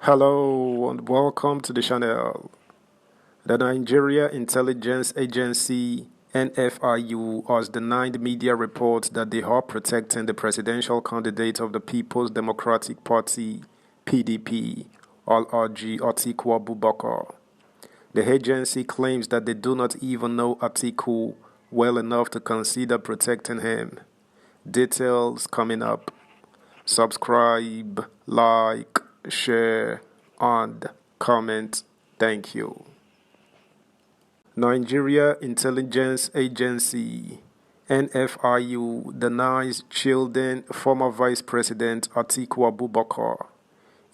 Hello and welcome to the channel. The Nigeria Intelligence Agency NFIU has denied media reports that they are protecting the presidential candidate of the People's Democratic Party (PDP), Al-Haji Atiku Abubakar. The agency claims that they do not even know Atiku well enough to consider protecting him. Details coming up. Subscribe, like, share, and comment. Thank you. Nigeria Intelligence Agency NFIU denies shielding former Vice President Atiku Abubakar.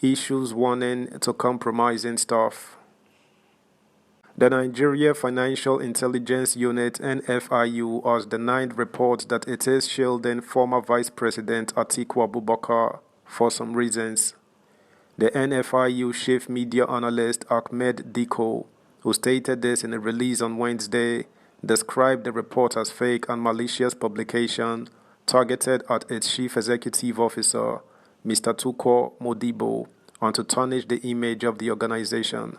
Issues warning to compromising staff. The Nigeria Financial Intelligence Unit (NFIU) has denied reports that it is shielding former Vice President Atiku Abubakar for some reasons. The NFIU chief media analyst Ahmed Diko, who stated this in a release on Wednesday, described the report as fake and malicious publication targeted at its chief executive officer, Mr. Tukur Modibo, and to tarnish the image of the organization.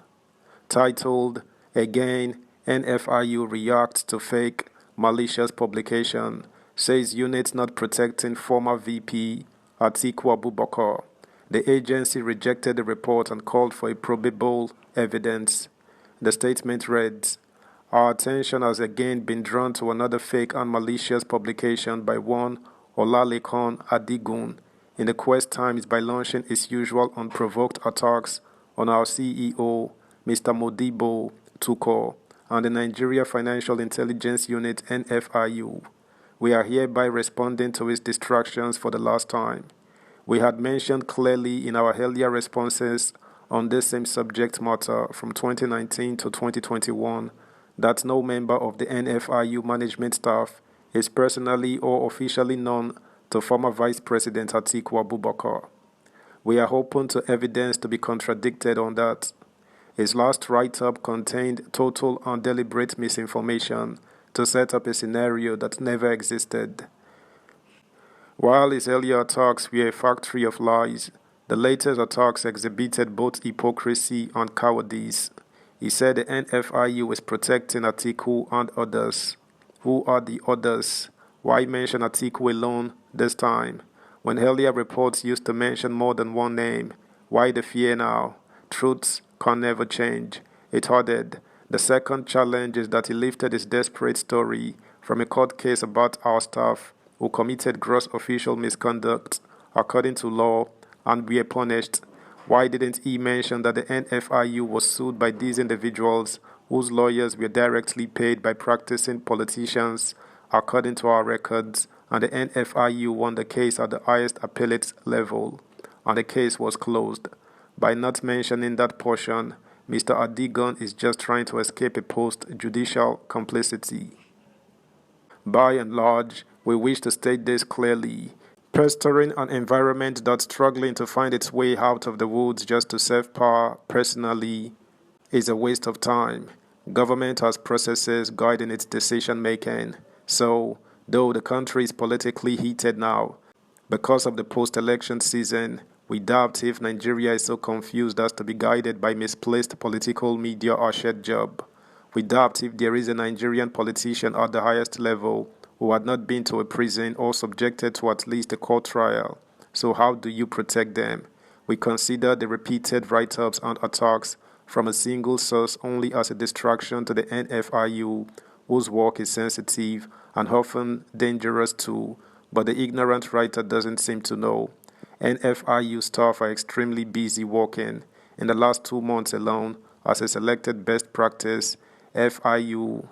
Titled, Again, NFIU reacts to fake, malicious publication, says unit not protecting former VP Atiku Abubakar. The agency rejected the report and called for a probable evidence. The statement reads, Our attention has again been drawn to another fake and malicious publication by one Olalekan Adigun in the Quest Times by launching its usual unprovoked attacks on our CEO, Mr. Modibo Tukur, and the Nigeria Financial Intelligence Unit (NFIU). We are hereby responding to its distractions for the last time. We had mentioned clearly in our earlier responses on this same subject matter from 2019 to 2021 that no member of the NFIU management staff is personally or officially known to former Vice President Atiku Abubakar. We are open to evidence to be contradicted on that. His last write-up contained total and deliberate misinformation to set up a scenario that never existed. While his earlier attacks were a factory of lies, the latest attacks exhibited both hypocrisy and cowardice. He said the NFIU is protecting Atiku and others. Who are the others? Why mention Atiku alone this time? When earlier reports used to mention more than one name, why the fear now? Truths can never change. It added, the second challenge is that he lifted his desperate story from a court case about our staff who committed gross official misconduct according to law and were punished. Why didn't he mention that the NFIU was sued by these individuals whose lawyers were directly paid by practicing politicians according to our records, and the NFIU won the case at the highest appellate level, and the case was closed? By not mentioning that portion, Mr. Adigun is just trying to escape a post-judicial complicity. By and large, we wish to state this clearly. Pestering an environment that's struggling to find its way out of the woods just to serve power personally is a waste of time. Government has processes guiding its decision-making. So, though the country is politically heated now, because of the post-election season, we doubt if Nigeria is so confused as to be guided by misplaced political media or shared job. We doubt if there is a Nigerian politician at the highest level who had not been to a prison or subjected to at least a court trial. So how do you protect them? We consider the repeated write-ups and attacks from a single source only as a distraction to the NFIU, whose work is sensitive and often dangerous too, but the ignorant writer doesn't seem to know. NFIU staff are extremely busy working. In the last 2 months alone, as a selected best practice, FIU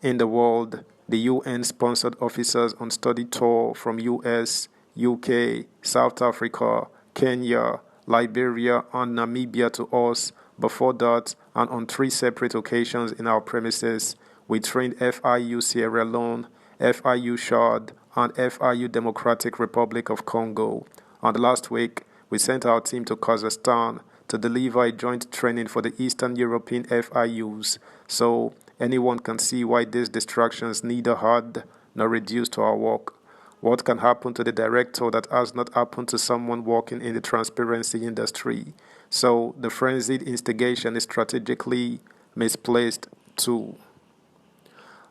in the world, the UN-sponsored officers on study tour from US, UK, South Africa, Kenya, Liberia, and Namibia to us. Before that, and on 3 separate occasions in our premises, we trained FIU Sierra Leone, FIU Chad, and FIU Democratic Republic of Congo. And last week, we sent our team to Kazakhstan to deliver a joint training for the Eastern European FIUs. So anyone can see why these distractions neither add nor reduce to our work. What can happen to the director that has not happened to someone working in the transparency industry? So the frenzied instigation is strategically misplaced too.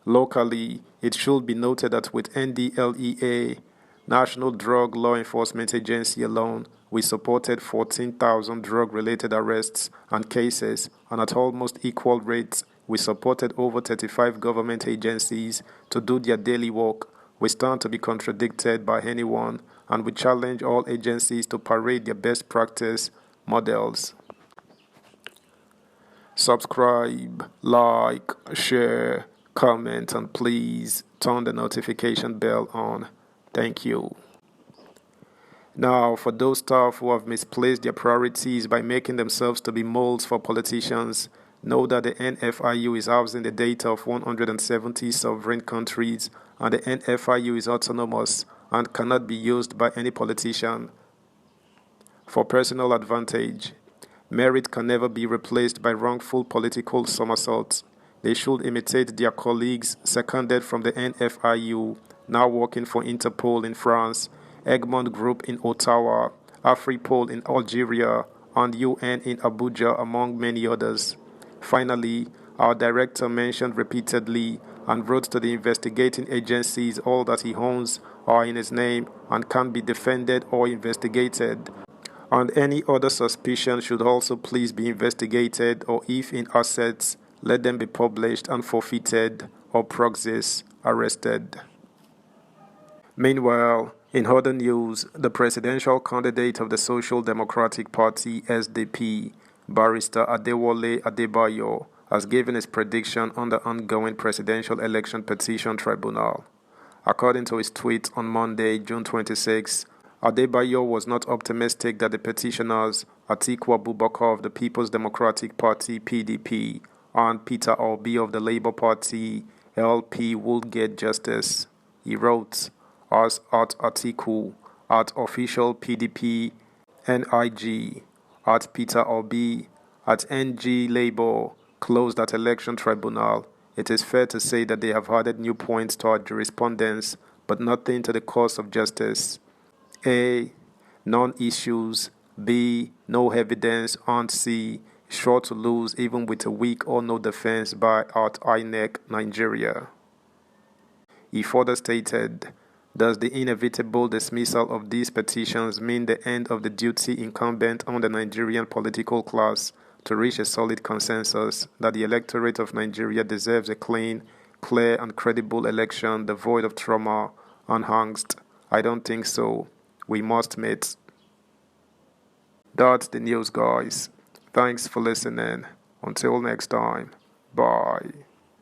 Locally, it should be noted that with NDLEA, National Drug Law Enforcement Agency alone, we supported 14,000 drug-related arrests and cases, and at almost equal rates, we supported over 35 government agencies to do their daily work. We stand to be contradicted by anyone, and we challenge all agencies to parade their best practice models. Subscribe, like, share, comment, and please turn the notification bell on. Thank you. Now, for those staff who have misplaced their priorities by making themselves to be molds for politicians, know that the NFIU is housing the data of 170 sovereign countries, and the NFIU is autonomous and cannot be used by any politician for personal advantage. Merit can never be replaced by wrongful political somersaults. They should imitate their colleagues seconded from the NFIU, now working for Interpol in France, Egmont Group in Ottawa, Afripol in Algeria, and UN in Abuja, among many others. Finally, our director mentioned repeatedly and wrote to the investigating agencies all that he owns are in his name and can be defended or investigated. And any other suspicion should also please be investigated, or if in assets, let them be published and forfeited, or proxies arrested. Meanwhile, in other news, the presidential candidate of the Social Democratic Party (SDP), Barrister Adewale Adebayo, has given his prediction on the ongoing presidential election petition tribunal. According to his tweet on Monday, June 26, Adebayo was not optimistic that the petitioners, Atiku Abubakar of the People's Democratic Party (PDP) and Peter Obi of the Labour Party (LP) would get justice. He wrote, as at Atiku, at official PDP NIG, at Peter Obi, at NG Labour, closed at election tribunal, it is fair to say that they have added new points to our jurisprudence, but nothing to the cause of justice. A. Non-issues. B. No evidence. And C. Sure to lose even with a weak or no defense by at INEC Nigeria. He further stated, does the inevitable dismissal of these petitions mean the end of the duty incumbent on the Nigerian political class to reach a solid consensus that the electorate of Nigeria deserves a clean, clear, and credible election devoid of trauma and angst? I don't think so. We must meet. That's the news, guys. Thanks for listening. Until next time. Bye.